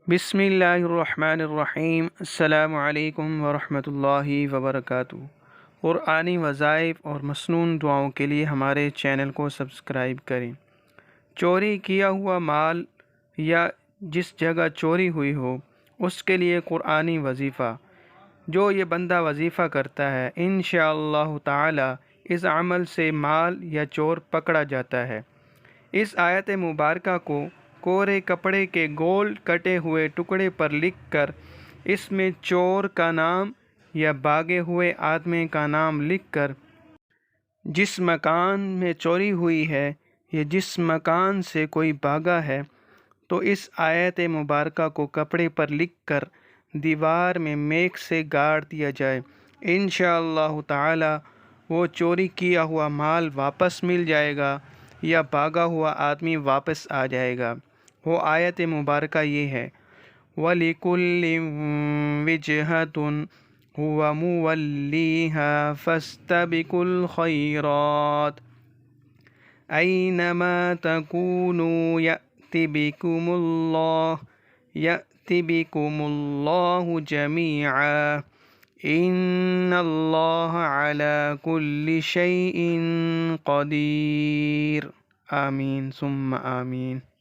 بسم اللہ الرحمن الرحیم۔ السلام علیکم ورحمۃ اللہ وبرکاتہ۔ قرآنی وظائف اور مسنون دعاؤں کے لیے ہمارے چینل کو سبسکرائب کریں۔ چوری کیا ہوا مال یا جس جگہ چوری ہوئی ہو اس کے لیے قرآنی وظیفہ جو یہ بندہ وظیفہ کرتا ہے انشاءاللہ تعالی اس عمل سے مال یا چور پکڑا جاتا ہے۔ اس آیت مبارکہ کو کورے کپڑے کے گول کٹے ہوئے ٹکڑے پر لکھ کر اس میں چور کا نام یا بھاگے ہوئے آدمی کا نام لکھ کر جس مکان میں چوری ہوئی ہے یا جس مکان سے کوئی بھاگا ہے تو اس آیت مبارکہ کو کپڑے پر لکھ کر دیوار میں میخ سے گاڑ دیا جائے۔ انشاءاللہ تعالی وہ چوری کیا ہوا مال واپس مل جائے گا یا بھاگا ہوا آدمی واپس آ جائے گا۔ وہ آیت مبارکہ یہ ہے وَلِكُلٍّ وِجْهَةٌ هُوَ مُوَلِّيهَا فَاسْتَبِقُوا الْخَيْرَاتِ أَيْنَمَا تَكُونُوا يَأْتِ بِكُمُ اللَّهُ جَمِيعًا إِنَّ اللَّهَ عَلَى كُلِّ شَيْءٍ قَدِيرٌ۔ آمین ثم آمین۔